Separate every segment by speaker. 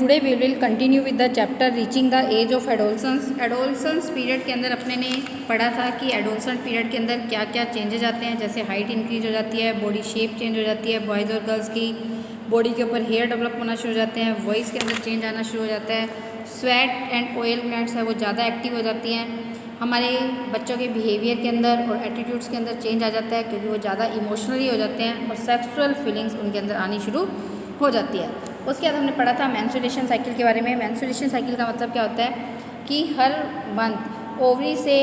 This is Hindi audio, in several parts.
Speaker 1: Today we will continue with the chapter reaching the age of adolescence. Adolescence period के अंदर अपने ने पढ़ा था कि एडोलसेंट पीरियड के अंदर क्या क्या चेंजेज आते हैं, जैसे हाइट इंक्रीज हो जाती है, बॉडी शेप चेंज हो जाती है, बॉयज़ और गर्ल्स की बॉडी के ऊपर हेयर डेवलप होना शुरू हो जाते हैं, वॉइस के अंदर चेंज आना शुरू हो जाता है, स्वेट एंड ऑयल ग्लैंड्स है वो ज़्यादा एक्टिव हो जाती हैं, हमारे बच्चों के बिहेवियर के अंदर और एटीट्यूड्स के अंदर चेंज आ जाता है क्योंकि वो ज़्यादा इमोशनली हो जाते हैं और सेक्सुअल फीलिंग्स उनके अंदर आनी शुरू हो जाती है। उसके बाद हमने पढ़ा था मेंस्ट्रुएशन साइकिल के बारे में। मेंस्ट्रुएशन साइकिल का मतलब क्या होता है कि हर मंथ ओवरी से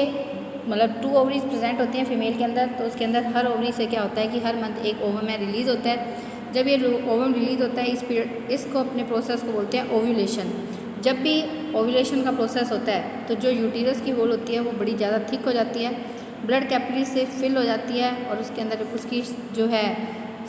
Speaker 1: मतलब 2 ओवरीज प्रेजेंट होती हैं फीमेल के अंदर, तो उसके अंदर हर ओवरी से क्या होता है कि हर मंथ एक ओवम है रिलीज़ होता है। जब ये ओवम रिलीज़ होता है इस पीरियड इसको अपने प्रोसेस को बोलते हैं ओव्यूलेशन। जब भी ओव्यूलेशन का प्रोसेस होता है तो जो यूटीरस की वॉल होती है वो बड़ी ज़्यादा थिक हो जाती है, ब्लड कैपिलरी से फिल हो जाती है और उसके अंदर उसकी जो है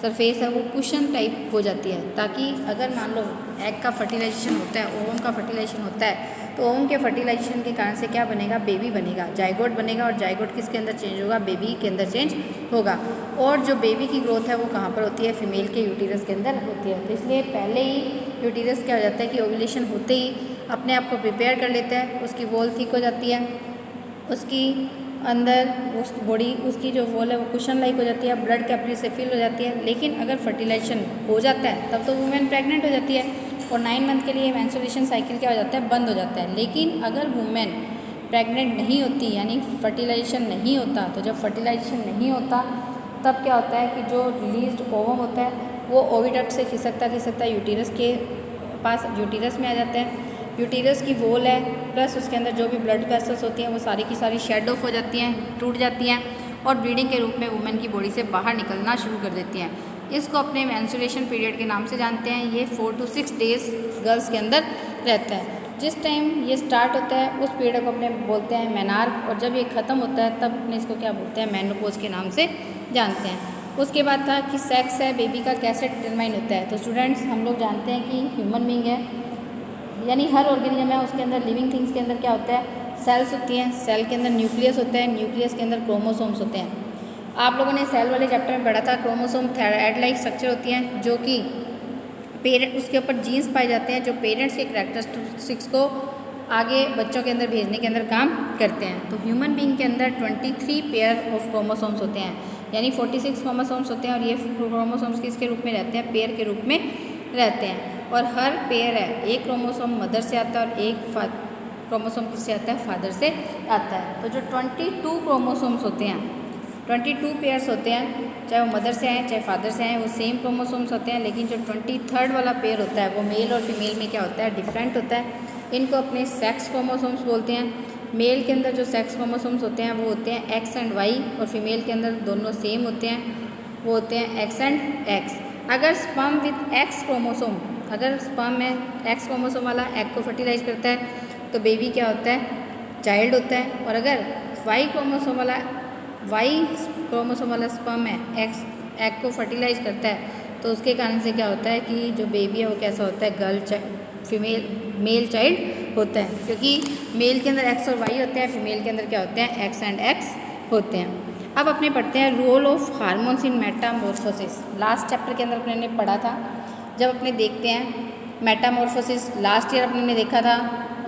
Speaker 1: सरफेस है वो कुशन टाइप हो जाती है, ताकि अगर मान लो एग का फर्टिलाइजेशन होता है, ओवम का फर्टिलाइजेशन होता है, तो ओवम के फर्टिलाइजेशन के कारण से क्या बनेगा, बेबी बनेगा, जाइगोट बनेगा और जाइगोट किसके अंदर चेंज होगा, बेबी के अंदर चेंज होगा। और जो बेबी की ग्रोथ है वो कहाँ पर होती है, फीमेल के यूटीरस के अंदर होती है। तो इसलिए पहले ही यूटीरस क्या हो जाता है कि ओव्यूलेशन होते ही अपने आप को प्रिपेयर कर लेता है, उसकी वॉल थिक हो जाती है, उसकी अंदर उस बॉडी उसकी जो वॉल है वो कुशन लाइक हो जाती है, ब्लड कैपिलरी से फिल हो जाती है। लेकिन अगर फर्टिलाइजेशन हो जाता है तब तो वुमेन प्रेग्नेंट हो जाती है और 9 मंथ के लिए मेंस्ट्रुएशन साइकिल क्या हो जाता है, बंद हो जाता है। लेकिन अगर वुमेन प्रेग्नेंट नहीं होती यानी फर्टिलाइजेशन नहीं होता, तो जब फर्टिलाइजेशन नहीं होता तब क्या होता है कि जो रिलीज्ड ओवम होता है वो ओविडक्ट से खिसकता यूटीरस के पास यूटीरस में आ जाता है। यूटीरस की वॉल है प्लस उसके अंदर जो भी ब्लड वेसल्स होती हैं वो सारी की सारी शेड ऑफ हो जाती हैं, टूट जाती हैं और ब्लीडिंग के रूप में वुमेन की बॉडी से बाहर निकलना शुरू कर देती हैं। इसको अपने मेंस्ट्रुएशन पीरियड के नाम से जानते हैं। ये 4 to 6 डेज गर्ल्स के अंदर रहता है। जिस टाइम ये स्टार्ट होता है उस पीरियड को अपने बोलते हैं मेनार्क, और जब ये ख़त्म होता है तब अपने इसको क्या बोलते हैं, मेनोपॉज के नाम से जानते हैं। उसके बाद था कि सेक्स है बेबी का कैसे डिटरमाइन होता है। तो स्टूडेंट्स हम लोग जानते हैं कि ह्यूमन बींग है यानी हर ऑर्गेनिज्म है, उसके अंदर लिविंग थिंग्स के अंदर क्या होता है, सेल्स होती हैं, सेल के अंदर न्यूक्लियस होता है, न्यूक्लियस के अंदर क्रोमोसोम्स होते हैं। आप लोगों ने सेल वाले चैप्टर में पढ़ा था क्रोमोसोम थ्रेड लाइक स्ट्रक्चर होती हैं जो कि पेरेंट उसके ऊपर जीन्स पाए जाते हैं जो पेरेंट्स के कैरेक्टरिस्टिक्स को आगे बच्चों के अंदर भेजने के अंदर काम करते हैं। तो ह्यूमन बींग के अंदर 23 पेयर ऑफ क्रोमोसोम्स होते हैं यानी 46 क्रोमोसोम्स होते हैं और ये क्रोमोसोम्स किसके रूप में रहते हैं, पेयर के रूप में रहते हैं। और हर पेयर है, एक क्रोमोसोम मदर से आता है और एक क्रोमोसोम किससे आता है, फादर से आता है। तो जो 22 क्रोमोसोम्स होते हैं, 22 पेयर्स होते हैं, चाहे वो मदर से आए चाहे फादर से आए, वो सेम क्रोमोसोम्स होते हैं। लेकिन जो 23rd वाला पेयर होता है वो मेल और फीमेल में क्या होता है, डिफरेंट होता है। इनको अपने सेक्स क्रोमोसोम्स बोलते हैं। मेल के अंदर जो सेक्स क्रोमोसोम्स होते हैं वो होते हैं एक्स एंड वाई, और फीमेल के अंदर दोनों सेम होते हैं, वो होते हैं एक्स एंड एक्स। अगर स्पर्म विद एक्स क्रोमोसोम, अगर स्पर्म में एक्स क्रोमोसोम वाला एग को फर्टिलाइज करता है तो बेबी क्या होता है, चाइल्ड होता है। और अगर वाई क्रोमोसोम वाला स्पर्म है एक्स एग को फर्टिलाइज करता है तो उसके कारण से क्या होता है कि जो बेबी है वो कैसा होता है, मेल चाइल्ड होता है, क्योंकि मेल के अंदर एक्स और वाई होते हैं, फीमेल के अंदर क्या होते हैं, एक्स एंड एक्स होते हैं। अब अपने पढ़ते हैं role of hormones in metamorphosis. Last chapter के अंदर अपने ने पढ़ा था। जब अपने देखते हैं मेटामॉर्फोसिस, लास्ट ईयर अपने ने देखा था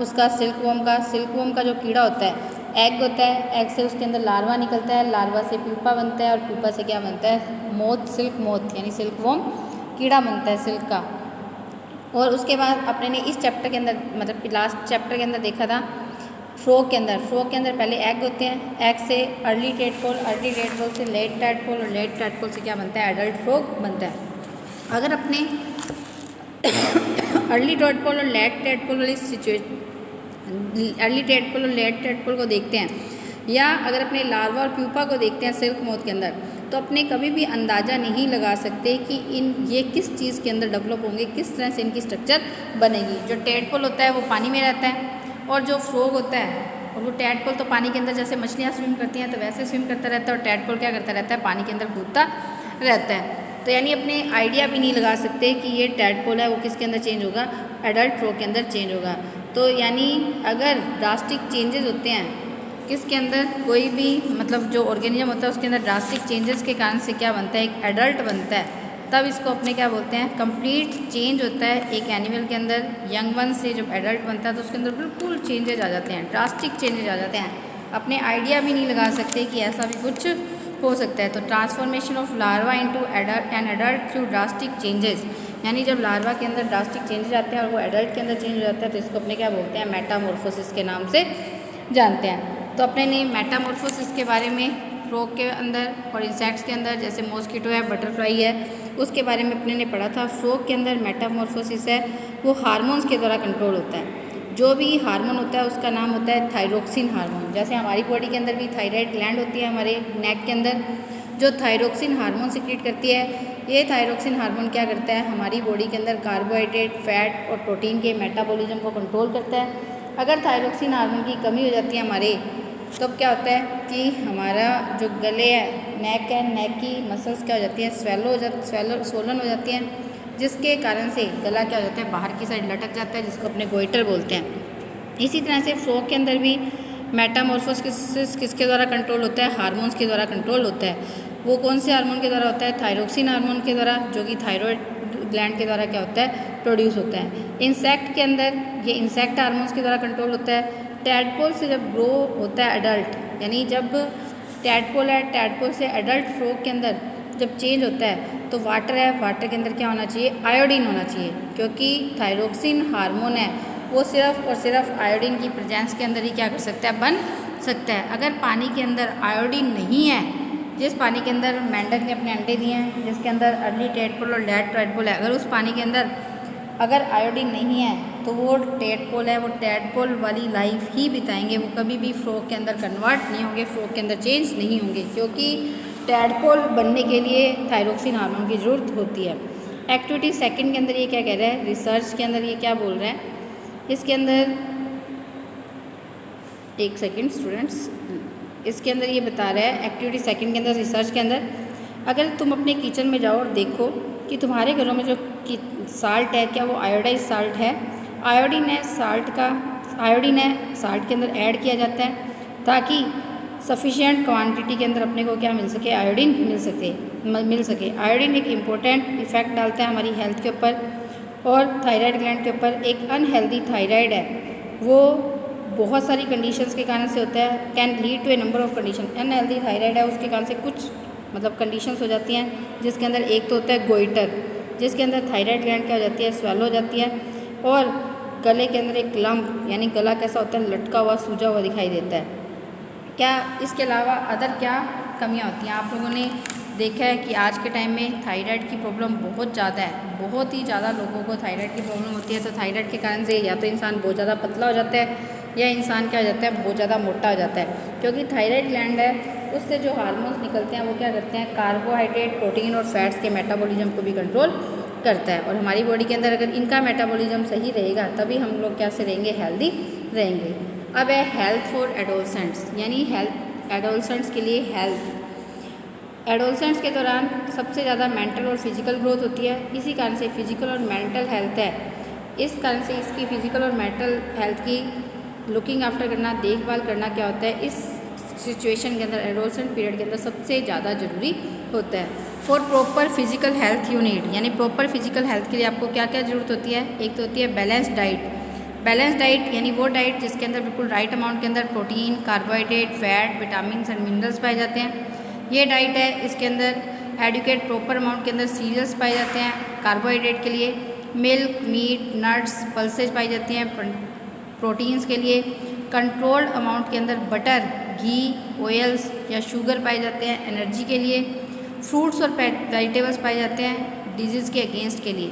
Speaker 1: उसका सिल्कवॉर्म का जो कीड़ा होता है, एग होता है, एग से उसके अंदर लार्वा निकलता है, लार्वा से प्यूपा बनता है और प्यूपा से क्या बनता है, मोथ, सिल्क मोथ यानी सिल्कवॉर्म कीड़ा बनता है सिल्क का। और उसके बाद अपने ने इस चैप्टर के अंदर मतलब लास्ट चैप्टर के अंदर देखा था फ्रॉग के अंदर पहले एग होते हैं, एग से अर्ली टेडपोल से लेट टेडपोल और लेट टेडपोल से क्या बनता है, एडल्ट फ्रॉग बनता है। अगर अपने अर्ली टेडपोल और लेट टेडपोल वाली अर्ली टेडपोल और लेट टेडपोल को देखते हैं, या अगर अपने लार्वा और प्यूपा को देखते हैं सिल्क मोथ के अंदर, तो अपने कभी भी अंदाज़ा नहीं लगा सकते कि ये किस चीज़ के अंदर डेवलप होंगे, किस तरह से इनकी स्ट्रक्चर बनेगी। जो टेडपोल होता है वो पानी में रहता है और जो फ्रॉग होता है, और वो टेडपोल तो पानी के अंदर जैसे मछलियाँ स्विम करती हैं तो वैसे स्विम करता रहता है, और टेडपोल क्या करता रहता है, पानी के अंदर कूदता रहता है। तो यानी अपने आइडिया भी नहीं लगा सकते कि ये टेडपोल है वो किसके अंदर चेंज होगा, एडल्ट फ्रॉग के अंदर चेंज होगा। तो यानी अगर ड्रास्टिक चेंजेस होते हैं किसके अंदर, कोई भी मतलब जो ऑर्गेनिज्म होता है उसके अंदर ड्रास्टिक चेंजेस के कारण से क्या बनता है, एक एडल्ट बनता है, तब इसको अपने क्या बोलते हैं, कंप्लीट चेंज होता है एक एनिमल के अंदर। यंग वन से जब एडल्ट बनता है तो उसके अंदर बिल्कुल चेंजेज आ जाते हैं, ड्रास्टिक चेंजेज आ जाते हैं। अपने आइडिया भी नहीं लगा सकते कि ऐसा भी कुछ हो सकता है। तो transformation of larva into an adult through drastic changes, यानी जब लार्वा के अंदर ड्रास्टिक चेंजेज आते हैं और वो एडल्ट के अंदर चेंज हो जाता है तो इसको अपने क्या बोलते हैं, मेटामॉर्फोसिस के नाम से जानते हैं। तो अपने ने मेटामॉर्फोसिस के बारे में फ्रॉग के अंदर और इंसेक्ट्स के अंदर, जैसे मॉस्किटो है, बटरफ्लाई है, उसके बारे में अपने ने पढ़ा था। फ्रॉग के अंदर मेटामॉर्फोसिस है वो हार्मोन्स के द्वारा कंट्रोल होता है। जो भी हार्मोन होता है उसका नाम होता है थायरोक्सिन हार्मोन। जैसे हमारी बॉडी के अंदर भी थायराइड ग्लैंड होती है हमारे नेक के अंदर, जो थायरोक्सिन हार्मोन सिक्रीट करती है। ये थायरोक्सिन हार्मोन क्या करता है, हमारी बॉडी के अंदर कार्बोहाइड्रेट, फैट और प्रोटीन के मेटाबॉलिज्म को कंट्रोल करता है। अगर थायरोक्सिन हार्मोन की कमी हो जाती है हमारे, तो क्या होता है कि हमारा जो गले है, नेक है, नेक की मसल्स क्या हो जाती हैं, स्वोलन हो जाती हैं, जिसके कारण से गला क्या हो जाता है, बाहर की साइड लटक जाता है, जिसको अपने गोइटर बोलते हैं। इसी तरह से फ्रॉग के अंदर भी मेटामॉर्फोसिस किसके द्वारा कंट्रोल होता है, हार्मोन्स के द्वारा कंट्रोल होता है। वो कौन से हार्मोन के द्वारा होता है, थायरोक्सिन हार्मोन के द्वारा, जो कि थायराइड ग्लैंड के द्वारा क्या होता है, प्रोड्यूस होता है। इंसेक्ट के अंदर ये इंसेक्ट हार्मोन्स के द्वारा कंट्रोल होता है। टैडपोल से जब ग्रो होता है एडल्ट, यानी जब टैडपोल है, टैडपोल से एडल्ट फ्रॉग के अंदर जब चेंज होता है तो वाटर है, वाटर के अंदर क्या होना चाहिए, आयोडीन होना चाहिए, क्योंकि थायरोक्सिन हार्मोन है वो सिर्फ और सिर्फ आयोडीन की प्रेजेंस के अंदर ही क्या कर सकता है, बन सकता है। अगर पानी के अंदर आयोडीन नहीं है, जिस पानी के अंदर मेंढक ने अपने अंडे दिए हैं, जिसके अंदर अर्ली टैडपोल और लेट टैडपोल है, अगर उस पानी के अंदर अगर आयोडीन नहीं है तो वो टैडपोल है, वो टैडपोल वाली लाइफ ही बिताएंगे, वो कभी भी फ्रॉग के अंदर कन्वर्ट नहीं होंगे, फ्रॉग के अंदर चेंज नहीं होंगे, क्योंकि टैडपोल बनने के लिए थायरोक्सिन हार्मोन की ज़रूरत होती है। एक्टिविटी सेकंड के अंदर ये क्या कह रहा है, रिसर्च के अंदर ये क्या बोल रहा है, इसके अंदर एक सेकेंड स्टूडेंट्स, इसके अंदर ये बता रहा है एक्टिविटी सेकंड के अंदर, रिसर्च के अंदर, अगर तुम अपने किचन में जाओ और देखो कि तुम्हारे घरों में जो साल्ट है, क्या वो आयोडाइज साल्ट है, आयोडीन है, आयोडीन है साल्ट के अंदर ऐड किया जाता है ताकि सफिशिएंट क्वांटिटी के अंदर अपने को क्या मिल सके, आयोडीन मिल सके। आयोडीन एक इम्पोर्टेंट इफेक्ट डालता है हमारी हेल्थ के ऊपर और थायराइड ग्लैंड के ऊपर। एक अनहेल्दी थायराइड है वो बहुत सारी कंडीशंस के कारण से होता है, can lead to a number of condition. Unhealthy thyroid है उसके कारण से कुछ मतलब कंडीशंस हो जाती हैं, जिसके अंदर एक तो होता है गोइटर, जिसके अंदर थायराइड ग्लैंड क्या हो जाती है, स्वेलो हो जाती है, और गले के अंदर एक लंप, यानी गला कैसा होता है, लटका हुआ, सूजा हुआ दिखाई देता है। क्या इसके अलावा अदर क्या कमियां होती हैं, आप लोगों ने देखा है कि आज के टाइम में थायराइड की प्रॉब्लम बहुत ज़्यादा है, बहुत ही ज़्यादा लोगों को थायराइड की प्रॉब्लम होती है। तो थायराइड के कारण से या तो इंसान बहुत ज़्यादा पतला हो जाता है या इंसान क्या हो जाता है, बहुत ज़्यादा मोटा हो जाता है, क्योंकि थायराइड ग्लैंड है उससे जो हार्मोन्स निकलते हैं वो क्या करते हैं, कार्बोहाइड्रेट, प्रोटीन और फैट्स के मेटाबॉलिज्म को भी कंट्रोल करता है। और हमारी बॉडी के अंदर अगर इनका मेटाबॉलिज्म सही रहेगा तभी हम लोग कैसे रहेंगे, हेल्दी रहेंगे। अब है हेल्थ फॉर एडोलसेंट्स, यानी हेल्थ एडोलसेंट्स के लिए हेल्थ। एडोलसेंट्स के दौरान सबसे ज़्यादा मेंटल और फिजिकल ग्रोथ होती है, इसी कारण से फिजिकल और मेंटल हेल्थ है, इस कारण से इसकी फिजिकल और मेंटल हेल्थ की लुकिंग आफ्टर करना, देखभाल करना क्या होता है, इस सिचुएशन के अंदर, एडोलसेंट पीरियड के अंदर सबसे ज़्यादा ज़रूरी होता है। For proper physical health you need, यानी प्रॉपर फिजिकल हेल्थ के लिए आपको क्या क्या ज़रूरत होती है, एक तो होती है बैलेंस्ड डाइट। बैलेंस डाइट यानी वो डाइट जिसके अंदर बिल्कुल राइट अमाउंट के अंदर protein, carbohydrate, fat, vitamin and minerals पाए जाते हैं, ये डाइट है। इसके अंदर एडुकेट प्रॉपर अमाउंट के अंदर सीरियल्स पाए जाते हैं कार्बोहाइड्रेट के लिए, मिल्क, मीट, नट्स, पल्सेज पाई जाती हैं प्रोटीन्स के लिए, कंट्रोल्ड अमाउंट के अंदर बटर, घी, ऑयल्स या शुगर पाए जाते हैं एनर्जी के लिए, फ्रूट्स और वेजिटेबल्स पाए जाते हैं डिजीज़ के अगेंस्ट के लिए।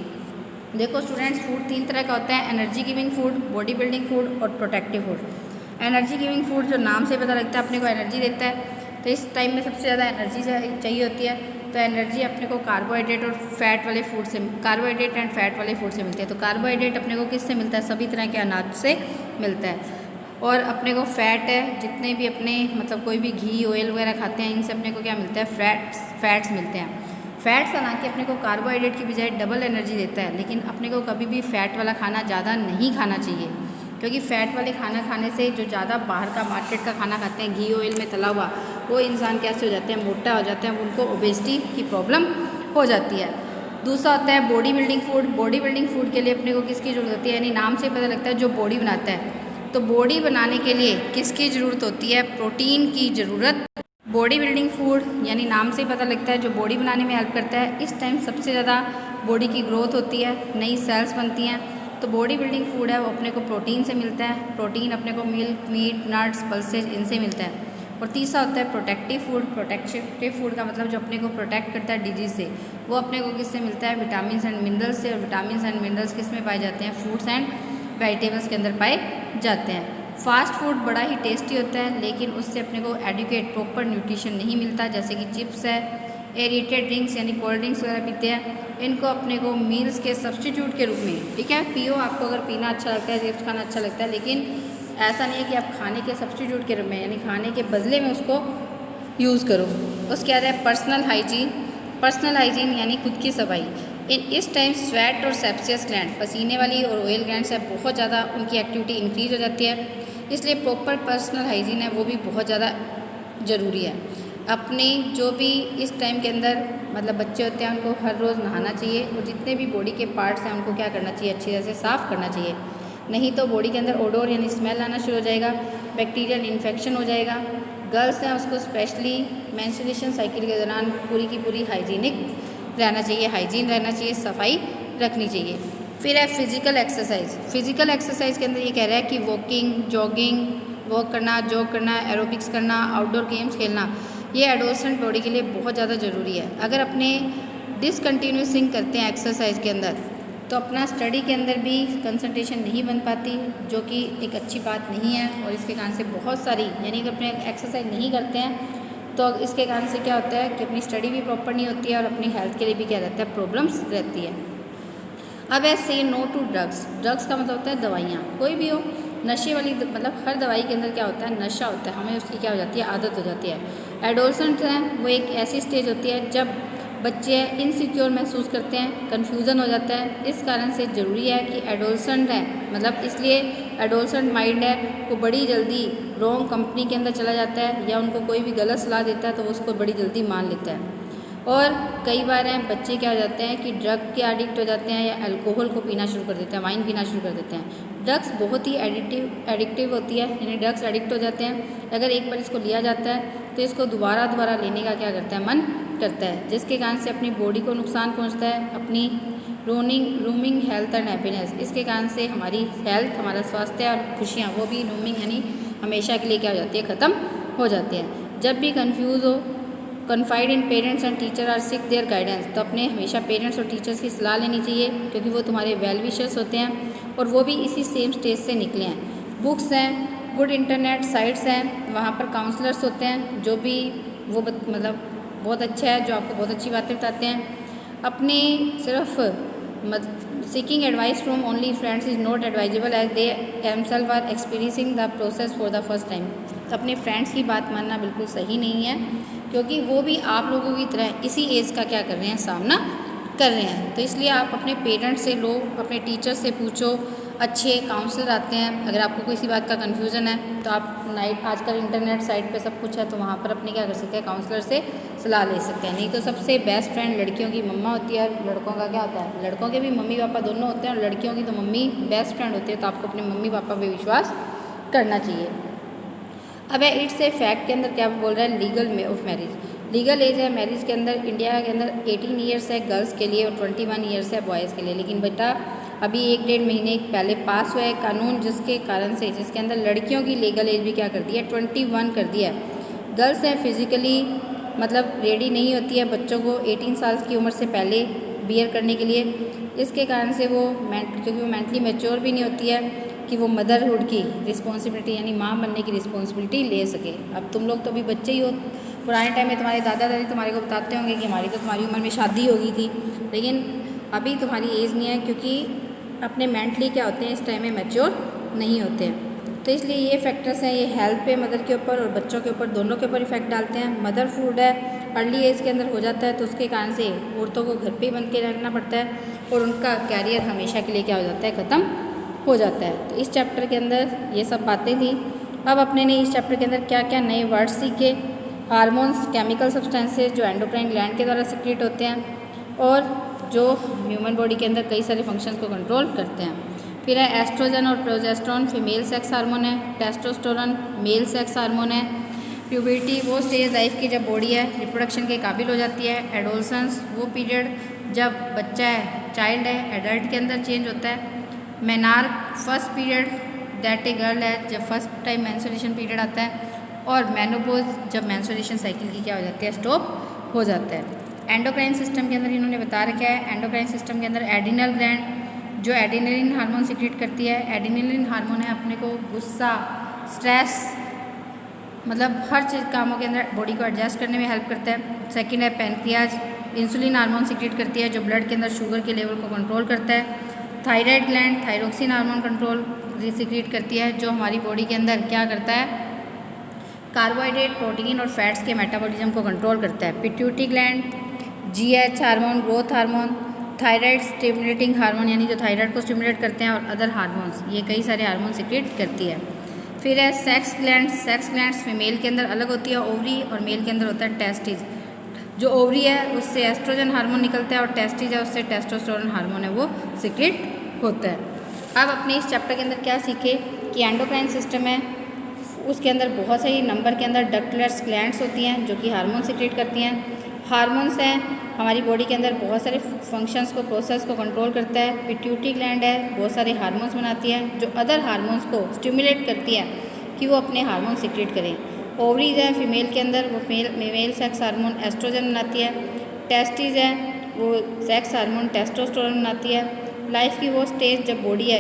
Speaker 1: देखो स्टूडेंट्स, फूड 3 तरह का होता है, energy giving food, body building food और protective food. Energy giving food जो नाम से पता लगता है अपने को एनर्जी देता है, तो इस टाइम में सबसे ज़्यादा एनर्जी चाहिए होती है, तो एनर्जी अपने को कार्बोहाइड्रेट और फैट वाले फूड से, कार्बोहाइड्रेट एंड फैट वाले फूड से मिलती है। तो कार्बोहाइड्रेट अपने को किससे मिलता है, सभी तरह के अनाज से मिलता है, और अपने को फैट है, जितने भी अपने मतलब कोई भी घी, ऑयल वगैरह खाते हैं, इनसे अपने को क्या मिलता है, फैट्स मिलते हैं। फैट्स हालांकि अपने को कार्बोहाइड्रेट की बजाय डबल एनर्जी देता है, लेकिन अपने को कभी भी फैट वाला खाना ज़्यादा नहीं खाना चाहिए, क्योंकि फैट वाले खाना खाने से जो ज़्यादा बाहर का मार्केट का खाना खाते हैं, घी ऑयल में तला हुआ, वो इंसान कैसे हो जाते हैं, मोटा हो जाते हैं, उनको ओबेसिटी की प्रॉब्लम हो जाती है। दूसरा होता है body building food. Body building food के लिए अपने को किसकी ज़रूरत होती है, यानी नाम से पता लगता है जो बॉडी बनाता है। तो बॉडी बनाने के लिए किसकी ज़रूरत होती है, प्रोटीन की ज़रूरत। बॉडी बिल्डिंग फूड यानी नाम से पता लगता है जो बॉडी बनाने में हेल्प करता है। इस टाइम सबसे ज़्यादा बॉडी की ग्रोथ होती है, नई सेल्स बनती हैं। तो बॉडी बिल्डिंग फूड है वो अपने को प्रोटीन से मिलता है। प्रोटीन अपने को मिल्क, मीट, नट्स, पल्सेज इनसे मिलता है। और तीसरा होता है प्रोटेक्टिव फूड। प्रोटेक्टिव फूड का मतलब जो अपने को प्रोटेक्ट करता है डिजीज़ से, वो अपने को किससे मिलता है, विटामिन एंड मिनरल्स से। और विटामिन एंड मिनरल्स किस में पाए जाते हैं, फ्रूट्स एंड वेजिटेबल्स के अंदर पाए जाते हैं। फास्ट फूड बड़ा ही टेस्टी होता है, लेकिन उससे अपने को एडिक्वेट प्रॉपर न्यूट्रिशन नहीं मिलता। जैसे कि चिप्स है, एरिएटेड ड्रिंक्स यानी कोल्ड ड्रिंक्स वगैरह पीते हैं, इनको अपने को मील्स के सब्स्टिट्यूट के रूप में, ठीक है, पियो। आपको अगर पीना अच्छा लगता है, चिप्स खाना अच्छा लगता है, लेकिन ऐसा नहीं है कि आप खाने के सब्स्टिट्यूट के रूप में यानी खाने के बदले में उसको यूज़ करो। उसके बाद है पर्सनल हाइजीन। पर्सनल हाइजीन यानी खुद की सफाई। इस टाइम स्वेट और सेप्सियस ग्लैंड, पसीने वाली और ऑयल ग्लैंड्स है, बहुत ज़्यादा उनकी एक्टिविटी इंक्रीज हो जाती है। इसलिए प्रॉपर पर्सनल हाइजीन है वो भी बहुत ज़्यादा ज़रूरी है। अपने जो भी इस टाइम के अंदर मतलब बच्चे होते हैं उनको हर रोज़ नहाना चाहिए, और जितने भी बॉडी के पार्ट्स हैं उनको क्या करना चाहिए, अच्छी तरह से साफ़ करना चाहिए। नहीं तो बॉडी के अंदर ओडोर यानी स्मेल आना शुरू हो जाएगा, बैक्टीरियल इन्फेक्शन हो जाएगा। गर्ल्स हैं उसको स्पेशली मेंस्ट्रुएशन साइकिल के दौरान पूरी की पूरी हाइजीनिक रहना चाहिए, हाइजीन रहना चाहिए, सफाई रखनी चाहिए। फिर है फिजिकल एक्सरसाइज। फिजिकल एक्सरसाइज के अंदर ये कह रहा है कि वॉकिंग, जॉगिंग, वॉक करना, जॉग करना, एरोबिक्स करना, आउटडोर गेम्स खेलना, ये एडोलसेंट बॉडी के लिए बहुत ज़्यादा ज़रूरी है। अगर अपने डिसकंटिन्यूसिंग करते हैं एक्सरसाइज के अंदर, तो अपना स्टडी के अंदर भी कंसंट्रेशन नहीं बन पाती, जो कि एक अच्छी बात नहीं है। और इसके कारण से बहुत सारी यानी कि अपने एक्सरसाइज नहीं करते हैं तो इसके कारण से क्या होता है कि अपनी स्टडी भी प्रॉपर नहीं होती है, और अपनी हेल्थ के लिए भी क्या रहता है, प्रॉब्लम्स रहती है। अब है से नो टू ड्रग्स। ड्रग्स का मतलब होता है दवाइयाँ, कोई भी हो नशे वाली, मतलब हर दवाई के अंदर क्या होता है, नशा होता है, हमें उसकी क्या हो जाती है, आदत हो जाती है। एडोलसेंट हैं वो एक ऐसी स्टेज होती है जब बच्चे इनसिक्योर महसूस करते हैं, कन्फ्यूज़न हो जाता है। इस कारण से ज़रूरी है कि एडोलसेंट है, मतलब इसलिए एडोलसेंट माइंड है वो बड़ी जल्दी रॉन्ग कंपनी के अंदर चला जाता है, या उनको कोई भी गलत सलाह देता है तो वो उसको बड़ी जल्दी मान लेता है। और कई बार हैं बच्चे क्या हो जाते हैं कि ड्रग के एडिक्ट हो जाते हैं, या अल्कोहल को पीना शुरू कर देते हैं, वाइन पीना शुरू कर देते हैं। ड्रग्स बहुत ही एडिक्टिव होती है, यानी ड्रग्स एडिक्ट हो जाते हैं। अगर एक बार इसको लिया जाता है तो इसको दोबारा लेने का क्या करता है, मन करता है, जिसके कारण से अपनी बॉडी को नुकसान पहुंचता है, अपनी रूमिंग हेल्थ एंड हैप्पीनेस। इसके कारण से हमारी हेल्थ, हमारा स्वास्थ्य और खुशियाँ वो भी रूमिंग यानी हमेशा के लिए क्या हो जाती है, ख़त्म हो जाती है। जब भी कंफ्यूज हो, confide in parents and teacher or seek their guidance, तो अपने हमेशा पेरेंट्स और टीचर्स की सलाह लेनी चाहिए, क्योंकि वो तुम्हारे वेल विशर्स होते हैं और वो भी इसी सेम स्टेज से निकले हैं। बुक्स हैं, गुड इंटरनेट साइट्स हैं, वहाँ पर काउंसलर्स होते हैं जो भी वो मतलब बहुत अच्छा है, जो आपको बहुत अच्छी बातें बताते हैं। अपने सिर्फ seeking advice from only friends is not advisable as they themselves are experiencing the process for the first time. तो अपने फ्रेंड्स की बात मानना बिल्कुल सही नहीं है, क्योंकि वो भी आप लोगों की तरह इसी एज का क्या कर रहे हैं, सामना कर रहे हैं। तो इसलिए आप अपने पेरेंट्स से लो, अपने टीचर से पूछो, अच्छे काउंसलर आते हैं। अगर आपको किसी बात का कन्फ्यूज़न है तो आप आजकल इंटरनेट साइट पे सब कुछ है, तो वहाँ पर अपने क्या कर सकते हैं, काउंसलर से सलाह ले सकते हैं। नहीं तो सबसे बेस्ट फ्रेंड लड़कियों की मम्मा होती है, लड़कों का क्या होता है, लड़कों के भी मम्मी पापा दोनों होते हैं, और लड़कियों की तो मम्मी बेस्ट फ्रेंड होती है। तो आपको अपने मम्मी पापा पे विश्वास करना चाहिए। अब है इट्स ए फैक्ट के अंदर क्या बोल रहा है, लीगल में ऑफ मैरिज। लीगल एज है मैरिज के अंदर इंडिया के अंदर 18 ईयर्स है गर्ल्स के लिए और 21 ईयर्स है बॉयज़ के लिए। लेकिन बेटा अभी 1-1.5 महीने पहले पास हुआ है कानून, जिसके कारण से जिसके अंदर लड़कियों की लीगल एज भी क्या कर दी है, 21 कर दिया है। गर्ल्स हैं फिजिकली मतलब रेडी नहीं होती है बच्चों को 18 साल की उम्र से पहले बियर करने के लिए। इसके कारण से वो क्योंकि वो मेंटली मैच्योर भी नहीं होती है कि वो मदरहुड की रिस्पॉन्सिबिलिटी यानी माँ बनने की रिस्पॉन्सिबिलिटी ले सके। अब तुम लोग तो अभी बच्चे ही हो, पुराने टाइम में तुम्हारे दादा दादी तुम्हारे को बताते होंगे कि हमारी तो तुम्हारी उम्र में शादी हो गई थी, लेकिन अभी तुम्हारी एज नहीं है, क्योंकि अपने मेंटली क्या होते हैं इस टाइम में मैच्योर नहीं होते हैं। तो इसलिए ये फैक्टर्स हैं, ये हेल्थ पे मदर के ऊपर और बच्चों के ऊपर दोनों के ऊपर इफेक्ट डालते हैं। मदरहुड है अर्ली एज के अंदर हो जाता है, तो उसके कारण से औरतों को घर पे ही बंद के रखना पड़ता है और उनका कैरियर हमेशा के लिए क्या हो जाता है, ख़त्म हो जाता है। तो इस चैप्टर के अंदर ये सब बातें थी। अब अपने ने इस चैप्टर के अंदर क्या क्या नए वर्ड्स सीखे, हार्मोन्स, केमिकल सब्सटेंसेस जो एंडोक्राइन ग्लैंड के द्वारा सिक्रेट होते हैं, और जो ह्यूमन बॉडी के अंदर कई सारे फंक्शंस को कंट्रोल करते हैं। फिर है एस्ट्रोजन और प्रोजेस्टेरोन, फीमेल सेक्स हार्मोन है। टेस्टोस्टेरोन मेल सेक्स हार्मोन है। प्यूबर्टी वो स्टेज लाइफ की जब बॉडी है रिप्रोडक्शन के काबिल हो जाती है। एडोलसेंस वो पीरियड जब बच्चा है, चाइल्ड है, एडल्ट के अंदर चेंज होता है। Menarche first period that a girl है, जब फर्स्ट टाइम मेंस्ट्रुएशन पीरियड आता है। और मेनोपॉज जब मेंस्ट्रुएशन साइकिल की क्या हो जाती है, स्टॉप हो जाता है। एंडोक्राइन सिस्टम के अंदर इन्होंने बता रखा है, एंडोक्राइन सिस्टम के अंदर एड्रिनल ग्लैंड जो एड्रेनलिन हार्मोन सीक्रेट करती है। एड्रेनलिन हार्मोन है अपने को गुस्सा, स्ट्रेस, मतलब हर चीज़ कामों के अंदर बॉडी को एडजस्ट करने में हेल्प करता है। सेकंड है पैनक्रियाज, इंसुलिन हार्मोन सीक्रेट करती है जो ब्लड के अंदर शुगर के लेवल को कंट्रोल करता है। Thyroid gland thyroxine hormone control secret करती है जो हमारी बॉडी के अंदर क्या करता है, कार्बोहाइड्रेट, प्रोटीन और फैट्स के मेटाबॉलिज्म को कंट्रोल करता है। Pituitary gland GH hormone, growth hormone, thyroid stimulating hormone यानी जो थायराइड को स्टिमुलेट करते हैं, और अदर हार्मोन्स, ये कई सारे हार्मोन सीक्रेट करती है। फिर है sex glands. Sex glands female के अंदर अलग होती है ओवरी, और मेल के अंदर होता है टेस्टिस। जो ओवरी है उससे एस्ट्रोजन हार्मोन निकलता है और टेस्टिस है उससे टेस्टोस्टेरोन हार्मोन है वो सीक्रेट होता है। अब अपने इस चैप्टर के अंदर क्या सीखे कि एंडोक्राइन सिस्टम है, उसके अंदर बहुत सारी नंबर के अंदर डक्टलेट्स ग्लैंड्स होती हैं जो कि हार्मोन सीक्रेट करती हैं। हार्मोन्स हैं हमारी बॉडी के अंदर बहुत सारे फंक्शंस को, प्रोसेस को कंट्रोल करता है। पिट्यूटरी ग्लैंड है बहुत सारे हार्मोन्स बनाती है जो अदर हार्मोन्स को स्टिमुलेट करती है कि वो अपने हार्मोन सीक्रेट करें। ओवरीज है फीमेल के अंदर, वो मेल सेक्स हार्मोन एस्ट्रोजन बनाती है। टेस्टिस है वो सेक्स हार्मोन टेस्टोस्टेरोन बनाती है। लाइफ की वो स्टेज जब बॉडी है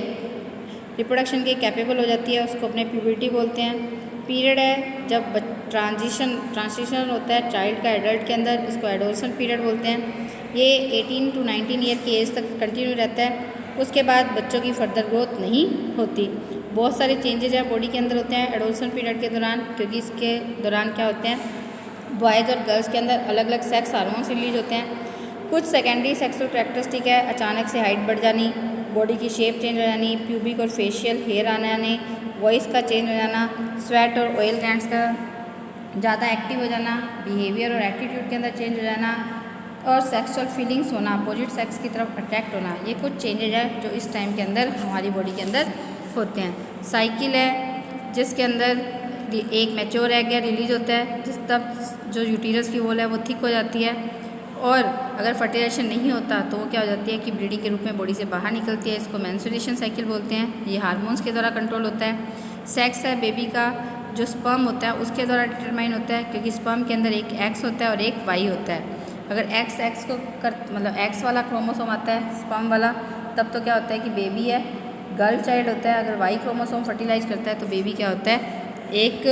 Speaker 1: रिप्रोडक्शन के कैपेबल हो जाती है उसको अपने प्यूबर्टी बोलते हैं। पीरियड है जब ट्रांजिशन होता है चाइल्ड का एडल्ट के अंदर, इसको एडोलसेंट पीरियड बोलते हैं। ये 18 to 19 ईयर की एज तक कंटिन्यू रहता है, उसके बाद बच्चों की फर्दर ग्रोथ नहीं होती। बहुत सारे चेंजेज है बॉडी के अंदर होते हैं एडोलसेंट पीरियड के दौरान, क्योंकि इसके दौरान क्या होते हैं, बॉयज़ और गर्ल्स के अंदर अलग अलग सेक्स हार्मोन्स रिलीज होते हैं। कुछ सेकेंडरी सेक्सुअल कैरेक्टरिस्टिक है, अचानक से हाइट बढ़ जानी, बॉडी की शेप चेंज हो जानी, प्यूबिक और फेशियल हेयर आने आने, वॉइस का चेंज हो जाना, स्वेट और ऑयल ग्लैंड्स का ज़्यादा एक्टिव हो जाना, बिहेवियर और एटीट्यूड के अंदर चेंज हो जाना, और सेक्सुअल फीलिंग्स होना, अपोजिट सेक्स की तरफ अट्रैक्ट होना। ये कुछ चेंजेज है जो इस टाइम के अंदर हमारी बॉडी के अंदर होते हैं। साइकिल है जिसके अंदर एक मैच्योर एग है रिलीज होता है, जिस तब जो यूटीरस की वॉल है वो थिक हो जाती है, और अगर फर्टिलाइजेशन नहीं होता तो वो क्या हो जाती है कि ब्लीडिंग के रूप में बॉडी से बाहर निकलती है। इसको मेंस्ट्रुएशन साइकिल बोलते हैं। ये हार्मोन्स के द्वारा कंट्रोल होता है। सेक्स है बेबी का जो स्पर्म होता है उसके द्वारा डिटरमाइन होता है, क्योंकि स्पर्म के अंदर एक एक्स होता है और एक वाई होता है। अगर एक्स को मतलब एक्स वाला क्रोमोसोम आता है स्पर्म वाला, तब तो क्या होता है कि बेबी है, गर्ल चाइल्ड होता है। अगर वाई क्रोमोसोम फर्टिलाइज करता है तो बेबी क्या होता है, एक